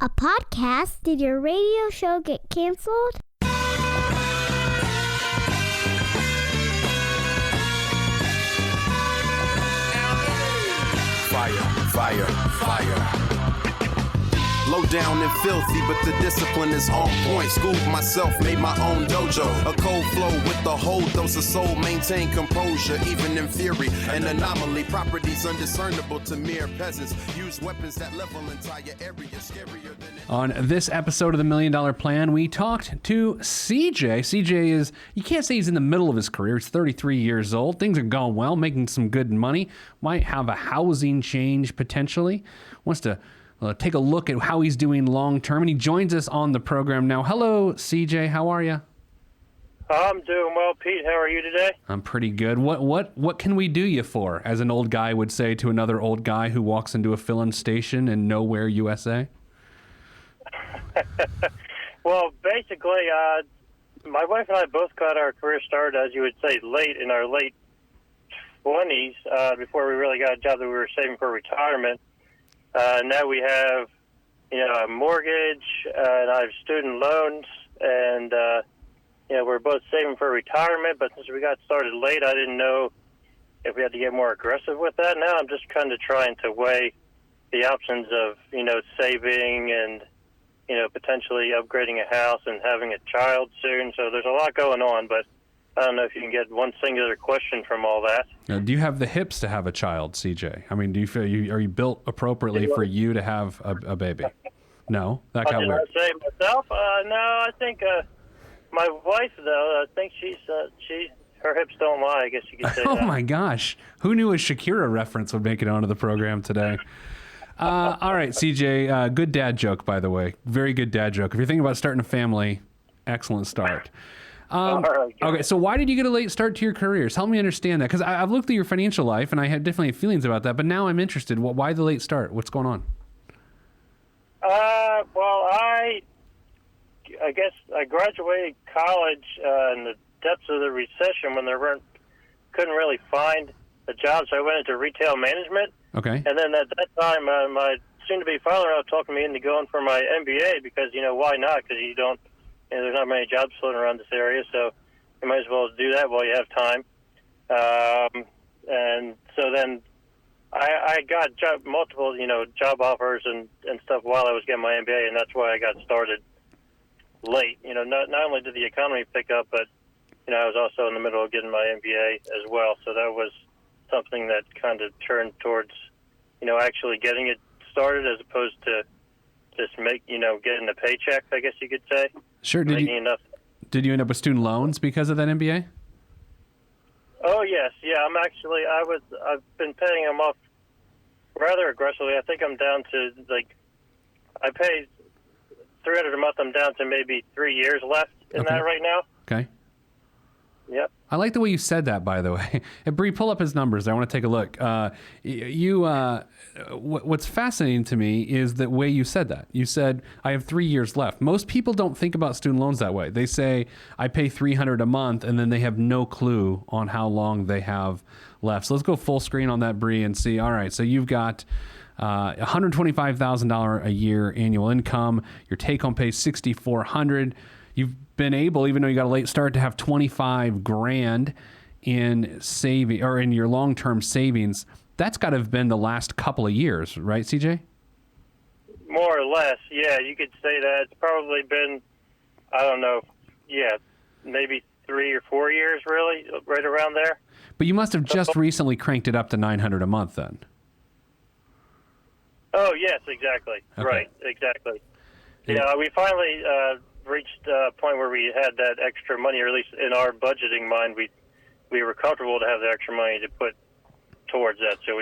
A podcast? Did your radio show get canceled? Fire. Low down and filthy, but the discipline is on point. Schooled myself, made my own dojo. A cold flow with the whole dose of soul. Maintain composure, even in theory. An anomaly, properties undiscernible to mere peasants. Use weapons that level entire area. Scarier than it. On this episode of The $1 Million Plan, we talked to CJ. CJ is, you can't say he's in the middle of his career. He's 33 years old. Things are going well, making some good money. Might have a housing change potentially. Wants to take a look at how he's doing long term, and he joins us on the program now. Hello, CJ. How are you? I'm doing well, Pete. How are you today? I'm pretty good. What can we do you for, as an old guy would say to another old guy who walks into a fill-in station in Nowhere, USA? Well, basically, my wife and I both got our career started, as you would say, late in our late 20s, before we really got a job that we were saving for retirement. Now we have, a mortgage, and I have student loans, and, we're both saving for retirement, but since we got started late, I didn't know if we had to get more aggressive with that. Now I'm just kind of trying to weigh the options of, saving and, potentially upgrading a house and having a child soon. So there's a lot going on, but I don't know if you can get one singular question from all that. Now, do you have the hips to have a child, CJ? I mean, do you feel are you built appropriately for you to have a baby? No, that got weird. Did I say myself? No, I think my wife, though, I think her hips don't lie. I guess you could say Oh that. my gosh, who knew a Shakira reference would make it onto the program today? All right, CJ, good dad joke, by the way. Very good dad joke. If you're thinking about starting a family, excellent start. Okay, so why did you get a late start to your career? Help me understand that, because I've looked at your financial life, and I had definitely feelings about that, but now I'm interested. Why the late start? What's going on? Well, I guess I graduated college in the depths of the recession when couldn't really find a job, so I went into retail management. Okay. And then at that time, my soon-to-be father-in-law talked me into going for my MBA because, why not? Because there's not many jobs floating around this area, so you might as well do that while you have time. And so then I got multiple, job offers and stuff while I was getting my MBA, and that's why I got started late. Not only did the economy pick up, but, I was also in the middle of getting my MBA as well, so that was something that kind of turned towards, actually getting it started as opposed to just getting a paycheck, I guess you could say. Sure. Did you end up with student loans because of that MBA? Oh yes, yeah. I've been paying them off rather aggressively. I think I'm down to I pay $300 a month. I'm down to maybe 3 years left in that right now. Okay. Yep. I like the way you said that, by the way. Bree, pull up his numbers. I want to take a look. What's fascinating to me is the way you said that. You said, I have 3 years left. Most people don't think about student loans that way. They say, I pay $300 a month, and then they have no clue on how long they have left. So let's go full screen on that, Bree, and see. All right, so you've got $125,000 a year annual income. Your take-home pay is $6,400. You've been able, even though you got a late start, to have $25,000 in saving or in your long-term savings. That's got to have been the last couple of years, right, CJ? More or less, yeah. You could say that. It's probably been, I don't know, maybe 3 or 4 years, really, right around there. But you must have just recently cranked it up to $900 a month, then. Oh yes, exactly. Okay. Right, exactly. Yeah, we finally reached a point where we had that extra money, or at least in our budgeting mind, we were comfortable to have the extra money to put towards that, so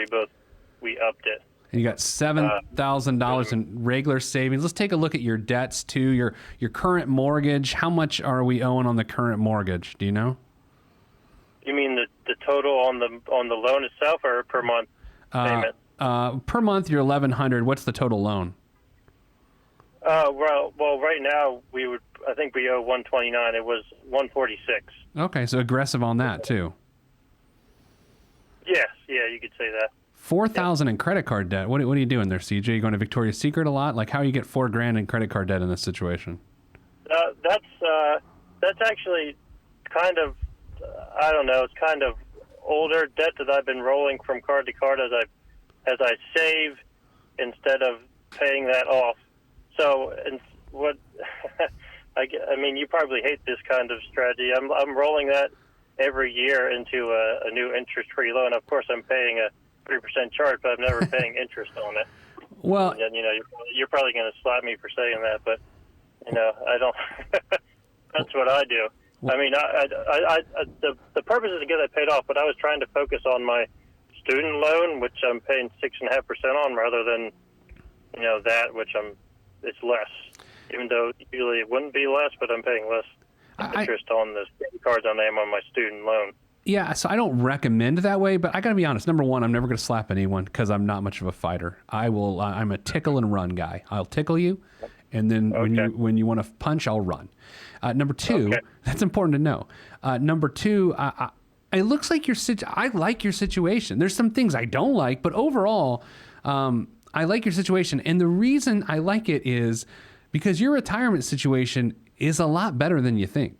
we upped it. And you got $7,000 in regular savings. Let's take a look at your debts too. Your current mortgage. How much are we owing on the current mortgage? Do you know? You mean the total on the loan itself, or per month payment? Per month, you're $1,100. What's the total loan? Well, right now I think we owe $129. It was $146. Okay, so aggressive on that too. Yes, yeah, you could say that. $4,000 in credit card debt. What are you doing there, CJ? You going to Victoria's Secret a lot? Like, how you get $4,000 in credit card debt in this situation? That's actually kind of, I don't know. It's kind of older debt that I've been rolling from card to card as I save instead of paying that off. So, and what I mean, you probably hate this kind of strategy. I'm rolling that every year into a new interest-free loan. Of course, I'm paying a 3% charge, but I'm never paying interest on it. Well, and, you're probably going to slap me for saying that, but I don't. That's what I do. I mean, the purpose is to get that paid off, but I was trying to focus on my student loan, which I'm paying 6.5% on, rather than that, which it's less. Even though usually it wouldn't be less, but I'm paying less interest on the cards than I am on my student loan. Yeah, so I don't recommend that way, but I got to be honest. Number one, I'm never going to slap anyone because I'm not much of a fighter. I'm a tickle and run guy. I'll tickle you, and then when you want to punch, I'll run. Number two, that's important to know. Number two, it looks like I like your situation. There's some things I don't like, but overall, I like your situation. And the reason I like it is because your retirement situation is a lot better than you think.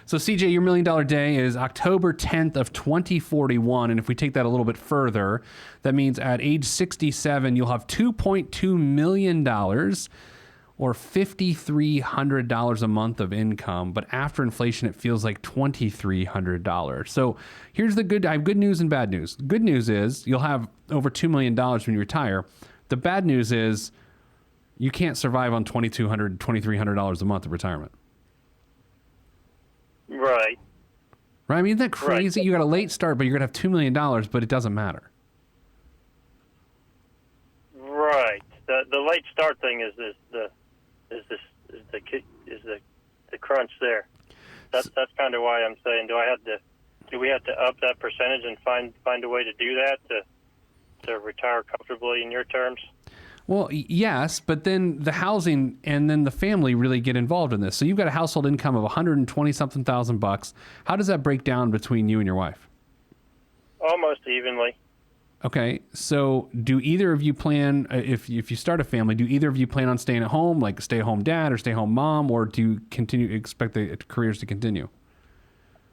So CJ, your $1 million day is October 10th of 2041. And if we take that a little bit further, that means at age 67, you'll have $2.2 million or $5,300 a month of income. But after inflation, it feels like $2,300. So here's I have good news and bad news. Good news is you'll have over $2 million when you retire. The bad news is you can't survive on $2,200, $2,300 a month of retirement. Right. I mean, isn't that crazy? Right. You got a late start, but you're gonna have $2 million, but it doesn't matter. Right. The late start thing is the crunch there. That's kind of why I'm saying, do we have to up that percentage and find a way to do that to retire comfortably in your terms? Well, yes, but then the housing and then the family really get involved in this. So you've got a household income of $120-something thousand bucks. How does that break down between you and your wife? Almost evenly. Okay, so do either of you plan, if you start a family, do either of you plan on staying at home, like stay-at-home dad or stay-at-home mom, or do you expect the careers to continue?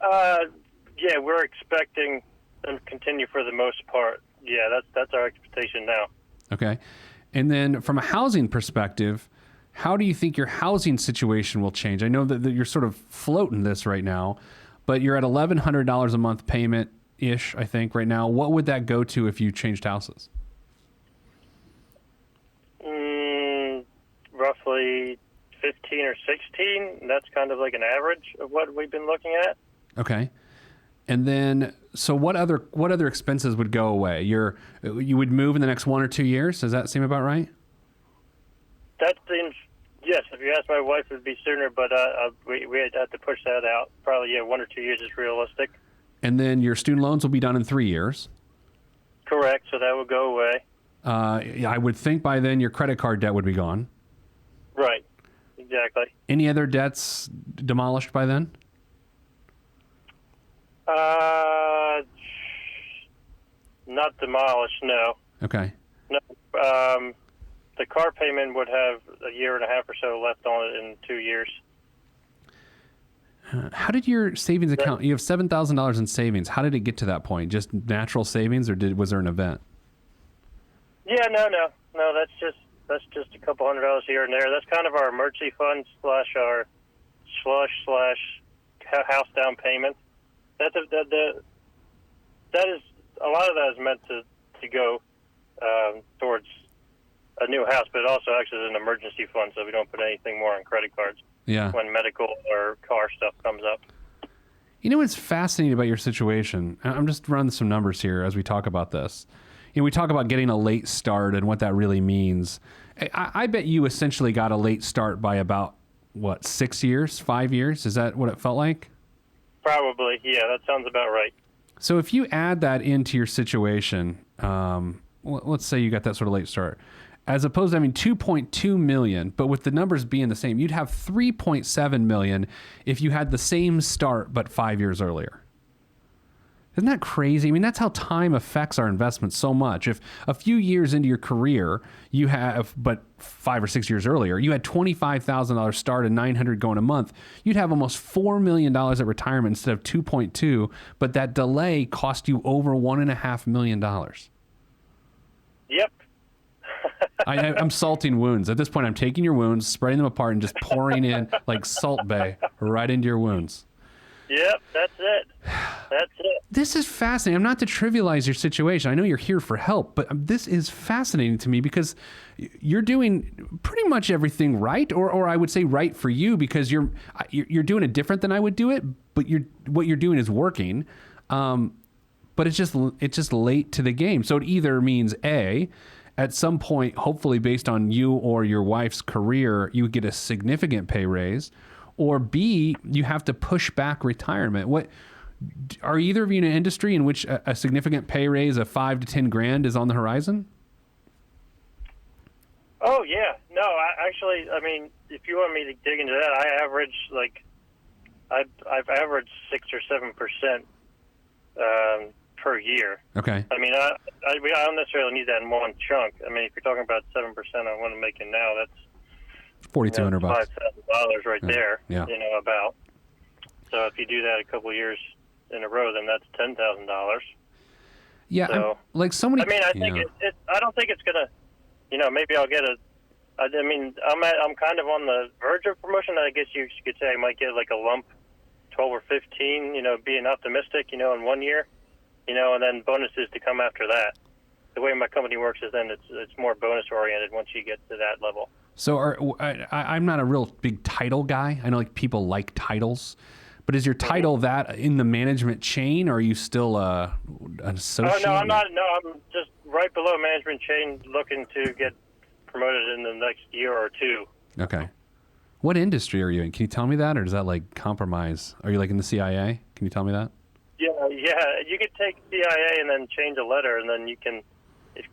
Yeah, we're expecting them to continue for the most part. Yeah, that's our expectation now. Okay. And then from a housing perspective, how do you think your housing situation will change? I know that you're sort of floating this right now, but you're at $1,100 a month payment-ish, I think, right now. What would that go to if you changed houses? Roughly 15 or 16. That's kind of like an average of what we've been looking at. Okay. And then, so what other expenses would go away? You would move in the next 1 or 2 years? Does that seem about right? That seems, yes. If you ask my wife, it would be sooner, but we'd have to push that out. Probably, 1 or 2 years is realistic. And then your student loans will be done in 3 years. Correct. So that will go away. I would think by then your credit card debt would be gone. Right. Exactly. Any other debts demolished by then? Not demolished, no. Okay. No, the car payment would have a year and a half or so left on it in 2 years. How did your savings account, you have $7,000 in savings. How did it get to that point? Just natural savings, or was there an event? Yeah, no, that's just a couple $100 here and there. That's kind of our emergency fund / our slush / house down payment. That is a lot of that is meant to go towards a new house, but it also acts as an emergency fund, so we don't put anything more on credit cards. Yeah. When medical or car stuff comes up. You know what's fascinating about your situation? I'm just running some numbers here as we talk about this. We talk about getting a late start and what that really means. I bet you essentially got a late start by about 6 years, 5 years? Is that what it felt like? Probably, yeah, that sounds about right. So if you add that into your situation, let's say you got that sort of late start, as opposed to having 2.2 million, but with the numbers being the same, you'd have 3.7 million if you had the same start but 5 years earlier. Isn't that crazy? I mean, that's how time affects our investment so much. If a few years into your career, you have, but 5 or 6 years earlier, you had $25,000 start and $900 going a month, you'd have almost $4 million at retirement instead of 2.2, but that delay cost you over $1.5 million. Yep. I'm salting wounds. At this point, I'm taking your wounds, spreading them apart, and just pouring in like Salt Bay right into your wounds. Yep, that's it. That's it. This is fascinating. I'm not to trivialize your situation. I know you're here for help, but this is fascinating to me because you're doing pretty much everything right, or I would say right for you because you're doing it different than I would do it, but what you're doing is working. But it's just late to the game. So it either means A, at some point, hopefully based on you or your wife's career, you get a significant pay raise, or B, you have to push back retirement. What are either of you in an industry in which a significant pay raise of $5 to $10,000 is on the horizon? Oh yeah, no. I mean, if you want me to dig into that, I've averaged 6 or 7% per year. Okay. I mean, I don't necessarily need that in one chunk. I mean, if you're talking about 7% on what I'm making now, that's $4,200. $5,000 right there. Yeah. About. So if you do that a couple of years in a row, then that's $10,000. Yeah. So, like so many. I mean, I think I don't think it's gonna. Maybe I'll get I mean, I'm kind of on the verge of promotion. I guess you could say I might get like a lump, 12 or 15. Being optimistic. In 1 year. And then bonuses to come after that. The way my company works is then it's more bonus oriented once you get to that level. So I'm not a real big title guy. I know like people like titles, but is your title that in the management chain, or are you still an associate? Oh no, I'm not. No, I'm just right below management chain, looking to get promoted in the next year or two. Okay. What industry are you in? Can you tell me that, or does that like compromise? Are you like in the CIA? Can you tell me that? Yeah. You could take CIA and then change a letter, and then you can.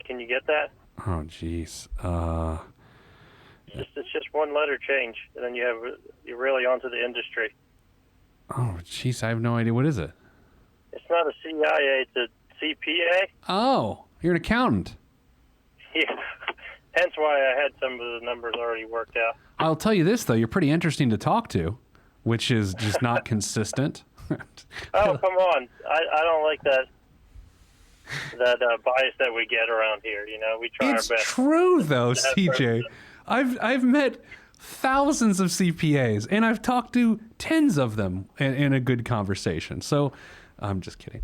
Can you get that? Oh, jeez. It's just one letter change, and then you're really onto the industry. Oh, jeez, I have no idea. What is it? It's not a CIA, it's a CPA. Oh, you're an accountant. Yeah, hence why I had some of the numbers already worked out. I'll tell you this, though. You're pretty interesting to talk to, which is just not consistent. Oh, come on. I don't like that bias that we get around here. We try our best. It's true, though, CJ. I've met thousands of CPAs, and I've talked to tens of them in a good conversation. So I'm just kidding.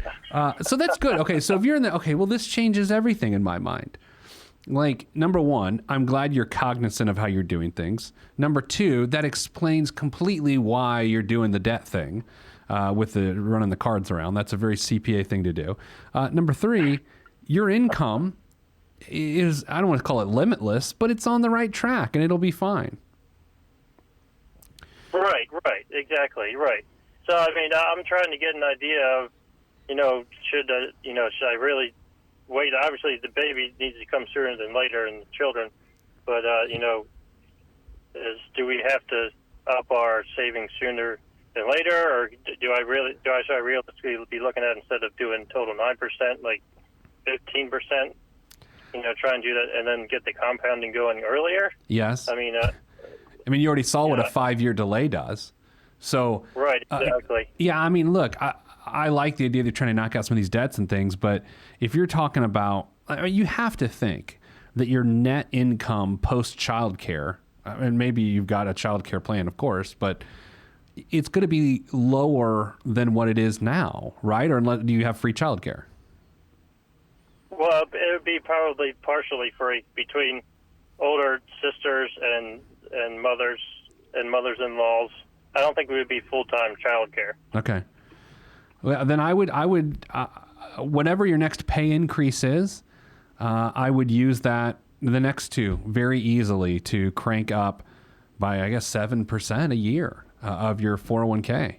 So that's good. Okay, so if you're in the... Okay, well, this changes everything in my mind. Like, number one, I'm glad you're cognizant of how you're doing things. Number two, that explains completely why you're doing the debt thing with the running the cards around. That's a very CPA thing to do. Number three, your income is, I don't want to call it limitless, but it's on the right track and it'll be fine. Right, exactly, right. So, I mean, I'm trying to get an idea of, should I really wait? Obviously, the baby needs to come sooner than later, and the children, but, do we have to up our savings sooner than later, or should I realistically be looking at, instead of doing total 9%, like 15%, try and do that and then get the compounding going earlier? Yes. I mean, you already saw what a 5-year delay does. So right, exactly. Yeah, I mean, look, I like the idea they're trying to knock out some of these debts and things, but if you're talking about, you have to think that your net income post childcare, and maybe you've got a childcare plan, of course, but it's going to be lower than what it is now, right? Or do you have free childcare? Well, it would be probably partially free between older sisters and mothers-in-laws. I don't think we would be full-time childcare. Okay. Well, then I would whatever your next pay increase is, I would use the next two very easily to crank up by, I guess, 7% a year of your 401k.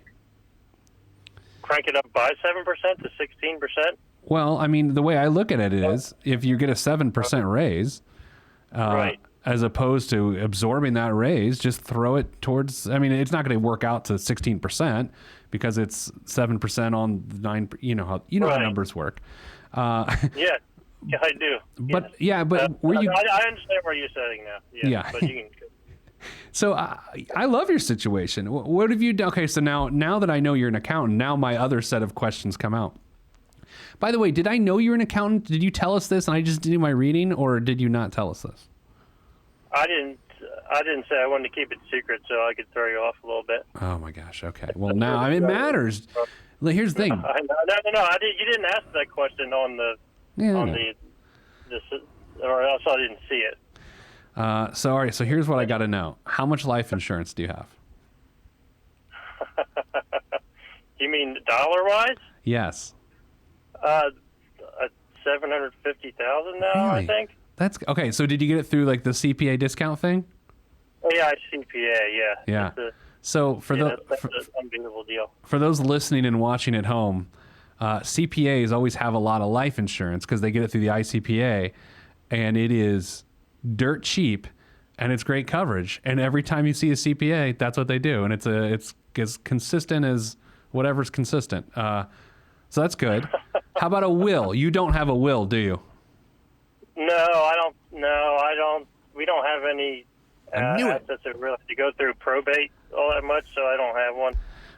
Crank it up by 7% to 16%? Well, I mean, the way I look at it is, if you get a 7% raise, right. as opposed to absorbing that raise. Just throw it towards, I mean, it's not going to work out to 16% because it's 7% on 9, you know how Right. numbers work. Yeah, I do. But yes. yeah, but were you, I understand where you're sitting now. Yeah. But you can. so I love your situation. What have you done? Okay. So now that I know you're an accountant, now my other set of questions come out. By the way, did I know you're an accountant? Did you tell us this and I just did my reading, or did you not tell us this? I didn't say I wanted to keep it secret so I could throw you off a little bit. Oh my gosh. Okay. Well, now I mean, it matters. Here's the thing. No. You didn't ask that question on the or else I didn't see it. So all right. So here's what I got to know. How much life insurance do you have? You mean dollar-wise? Yes. 750,000 now, I Really? think. That's okay. So did you get it through like the CPA discount thing? Oh, yeah, CPA, yeah. Yeah. That's So for that's an unbeatable deal. for those listening and watching at home, CPAs always have a lot of life insurance because they get it through the ICPA, and it is dirt cheap, and it's great coverage. And every time you see a CPA, that's what they do, and it's as consistent as whatever's consistent. So that's good. How about a will? You don't have a will, do you? No, I don't. No, I don't. We don't have any I knew it. assets that really have to go through probate all that much, so I don't have one.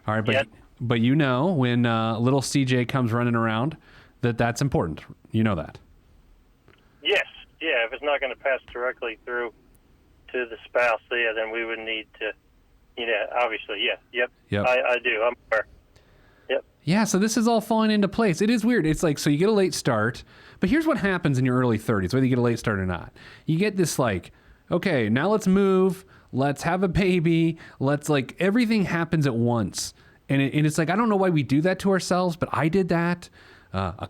All right, Yet. but you know when little CJ comes running around, that's important. You know that. Yes, yeah. If it's not going to pass directly through to the spouse, yeah, then we would need to. Obviously, yeah, yep. I do. I'm aware. Yep. Yeah, so this is all falling into place. It is weird. It's like, so you get a late start, but here's what happens in your early 30s, whether you get a late start or not. You get this like, okay, now let's move, let's have a baby, let's like, everything happens at once. And it's like, I don't know why we do that to ourselves, but I did that.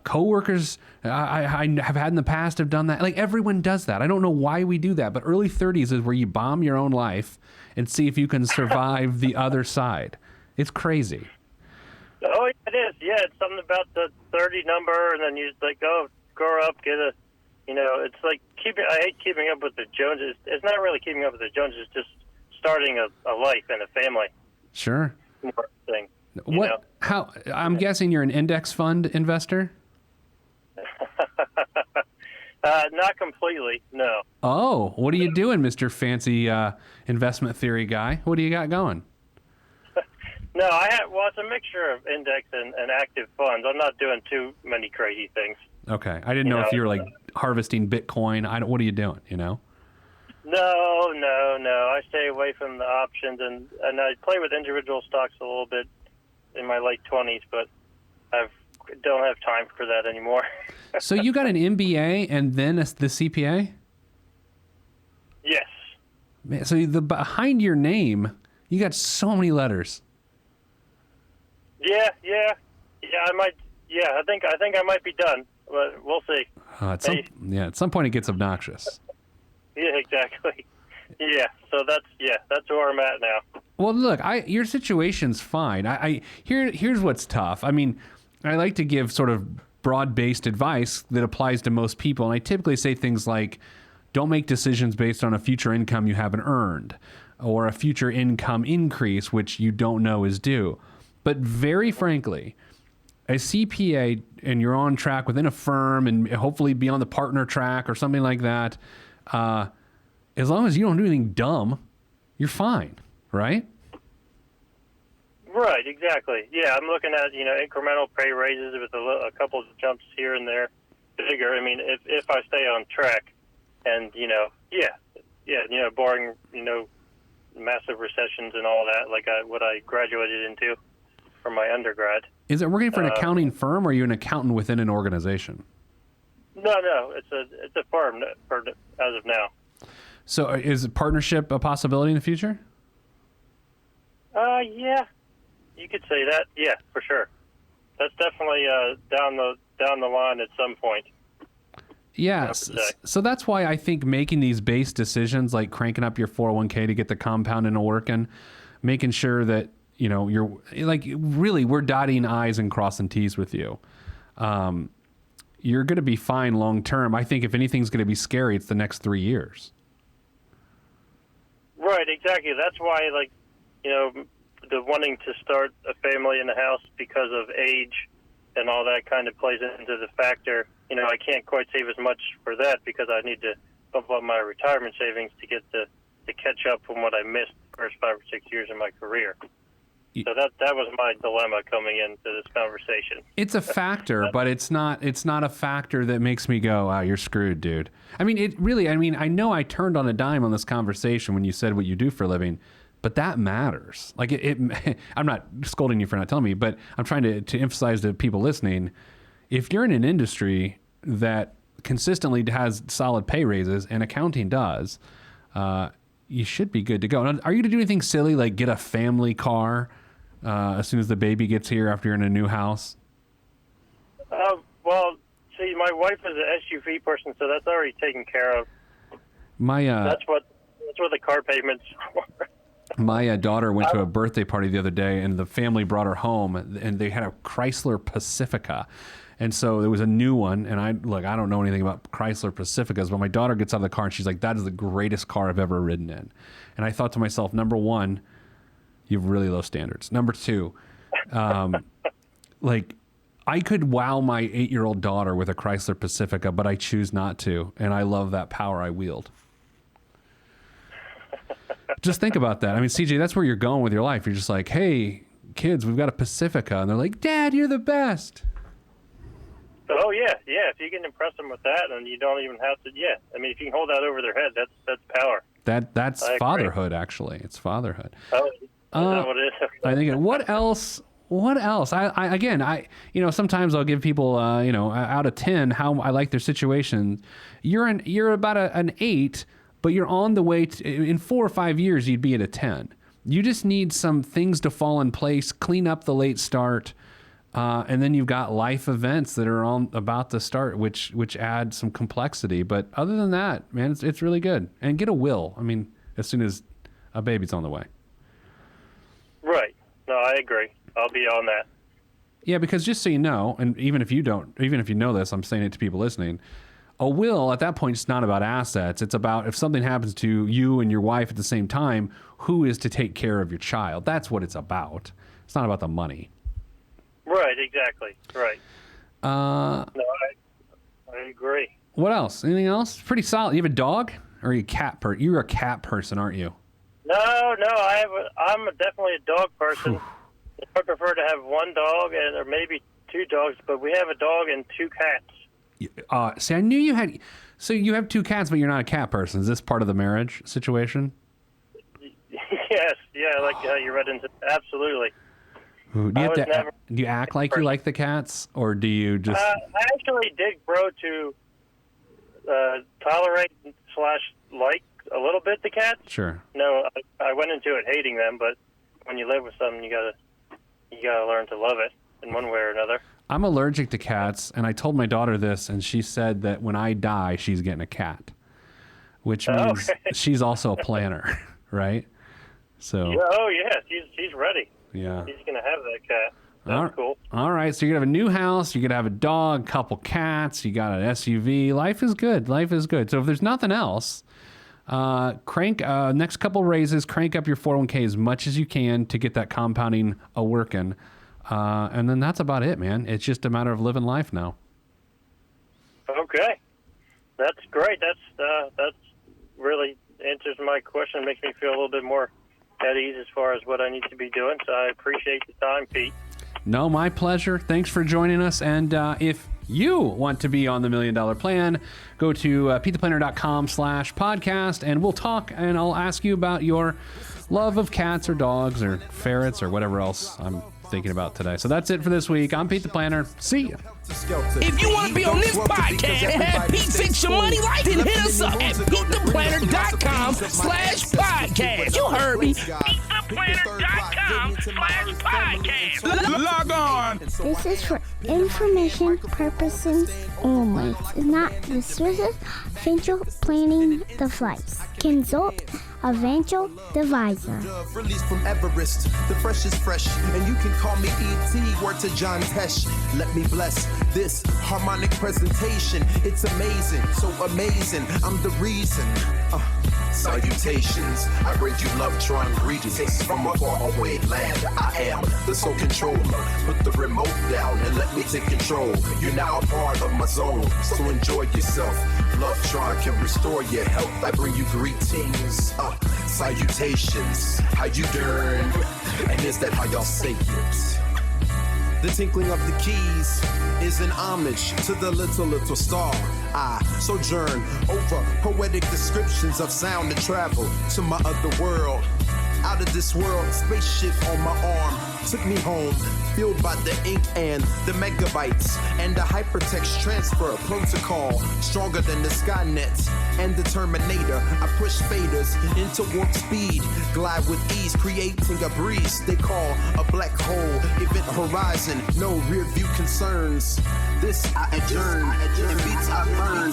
Coworkers I have had in the past have done that. Like everyone does that. I don't know why we do that, but early 30s is where you bomb your own life and see if you can survive the other side. It's crazy. Oh, yeah, it is. Yeah, it's something about the 30 number, and then you just like, oh, grow up, get a, it's like I hate keeping up with the Joneses. It's not really keeping up with the Joneses. It's just starting a life and a family. Sure. More thing. What? How? I'm guessing you're an index fund investor. Not completely, no. Oh, what are you doing, Mr. Fancy investment theory guy? What do you got going? No, it's a mixture of index and active funds. I'm not doing too many crazy things. Okay, I didn't know if you were like harvesting Bitcoin. What are you doing? No. I stay away from the options, and I play with individual stocks a little bit in my late 20s, but I don't have time for that anymore. So you got an MBA and then the CPA? Yes. Man, so behind your name, you got so many letters. Yeah. I might. Yeah, I think I might be done, but we'll see. At some point it gets obnoxious. Yeah, exactly. Yeah, so that's where I'm at now. Well, look, your situation's fine. Here's what's tough. I mean, I like to give sort of broad-based advice that applies to most people, and I typically say things like, don't make decisions based on a future income you haven't earned, or a future income increase which you don't know is due. But very frankly, a CPA, and you're on track within a firm and hopefully be on the partner track or something like that, as long as you don't do anything dumb, you're fine, right? Right, exactly. Yeah, I'm looking at, incremental pay raises with a couple of jumps here and there, bigger. I mean, if I stay on track and, barring, massive recessions and all that, like what I graduated into from my undergrad. Is it working for an accounting firm, or are you an accountant within an organization? No, it's a firm as of now. So is partnership a possibility in the future? Yeah, you could say that. Yeah, for sure. That's definitely down the line at some point. Yes. So that's why I think making these base decisions, like cranking up your 401k to get the compounding to working, making sure that, you're like, really, we're dotting I's and crossing T's with you. You're going to be fine long term. I think if anything's going to be scary, it's the next 3 years. Right, exactly. That's why, like, you know, the wanting to start a family in the house because of age and all that kind of plays into the factor. You know, I can't quite save as much for that because I need to bump up my retirement savings to get to catch up from what I missed the first 5 or 6 years of my career. So that was my dilemma coming into this conversation. It's a factor, but it's not a factor that makes me go, you're screwed, dude. I mean, I know I turned on a dime on this conversation when you said what you do for a living, but that matters. Like I'm not scolding you for not telling me, but I'm trying to emphasize to people listening, if you're in an industry that consistently has solid pay raises, and accounting does, you should be good to go. Now, are you going to do anything silly like get a family car as soon as the baby gets here after you're in a new house? Well, see, my wife is an SUV person, so that's already taken care of. That's what the car payment's for. My daughter went to a birthday party the other day, and the family brought her home, and they had a Chrysler Pacifica. And so there was a new one, and I don't know anything about Chrysler Pacificas, but my daughter gets out of the car, and she's like, that is the greatest car I've ever ridden in. And I thought to myself, number one, you have really low standards. Number two, like, I could wow my 8-year-old daughter with a Chrysler Pacifica, but I choose not to, and I love that power I wield. Just think about that. I mean, CJ, that's where you're going with your life. You're just like, hey, kids, we've got a Pacifica. And they're like, Dad, you're the best. Oh, yeah. If you can impress them with that, and you don't even have to, I mean, if you can hold that over their head, that's power. That's fatherhood, actually. It's fatherhood. Oh, is that what it is? I think, what else? I sometimes I'll give people, out of 10, how I like their situation. You're about an 8, but you're on the way in 4 or 5 years, you'd be at a 10. You just need some things to fall in place, clean up the late start, and then you've got life events that are about to start, which add some complexity. But other than that, man, it's really good. And get a will. I mean, as soon as a baby's on the way. Right. No, I agree. I'll be on that. Yeah, because just so you know, and even if you know this, I'm saying it to people listening, a will at that point is not about assets. It's about if something happens to you and your wife at the same time, who is to take care of your child? That's what it's about. It's not about the money. Right, exactly. Right. No, I agree. What else? Anything else? Pretty solid. You have a dog? Or are you a cat person? You're a cat person, aren't you? No, I'm definitely a dog person. I prefer to have one dog or maybe 2 dogs, but we have a dog and 2 cats. See, I knew you had... So you have 2 cats, but you're not a cat person. Is this part of the marriage situation? Yes. Yeah, like how you read into... Absolutely. Do you act like you like the cats, or do you just... I actually did grow to tolerate / like a little bit the cats. Sure. No, I went into it hating them, but when you live with them, you gotta learn to love it in one way or another. I'm allergic to cats, and I told my daughter this, and she said that when I die, she's getting a cat, which means she's also a planner, right? So. Oh yeah, she's ready. Yeah. She's gonna have that cat. That's cool. All right, so you're gonna have a new house, you're gonna have a dog, couple cats, you got an SUV. Life is good. So if there's nothing else, next couple raises, crank up your 401k as much as you can to get that compounding working. And then that's about it, man. It's just a matter of living life now. Okay. That's great. That's really answers my question, makes me feel a little bit more at ease as far as what I need to be doing. So I appreciate the time, Pete. No, my pleasure. Thanks for joining us. And if you want to be on the $1 Million Plan, go to PeteThePlanner.com/podcast, and we'll talk, and I'll ask you about your love of cats or dogs or ferrets or whatever else I'm thinking about today. So that's it for this week. I'm Pete the Planner. See ya. If you want to be on this podcast and have Pete fix your money life, then hit us up at PeteThePlanner.com/podcast. You heard me. PeteThePlanner.com/podcast. Log on. This is for information purposes only. It's not the Swiss financial planning device. Consult a financial advisor. Released from Everest, the fresh is fresh, and you can call me E.T. Word to John Tesh. Let me bless this harmonic presentation. It's amazing, so amazing. I'm the reason. Salutations, I bring you love, trying greetings from a faraway land. I am the sole controller. Put the remote down and let me take control. You're now a part of my zone, so enjoy yourself. Lovetron can restore your health. I bring you greetings, salutations. How you doing? And is that how y'all say it? The tinkling of the keys is an homage to the little star. I sojourn over poetic descriptions of sound and travel to my other world. Out of this world, spaceship on my arm took me home, fueled by the ink and the megabytes and the hypertext transfer protocol, stronger than the Skynet and the Terminator. I push faders into warp speed, glide with ease, creating a breeze they call a black hole. Event horizon, no rear view concerns. This I adjourn, and beats I burn.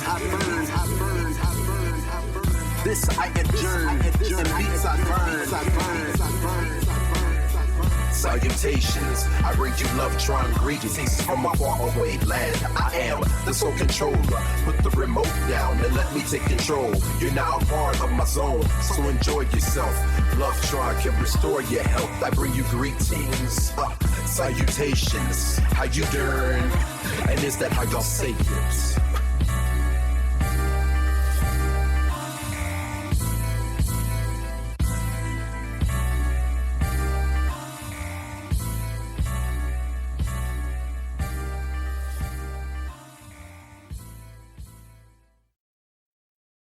This I adjourn, and beats I burn. Salutations, I bring you love, trying greetings from a faraway land. I am the sole controller. Put the remote down and let me take control. You're now a part of my zone, so enjoy yourself. Lovetron can restore your health. I bring you greetings, salutations. How you doing? And is that how y'all say it?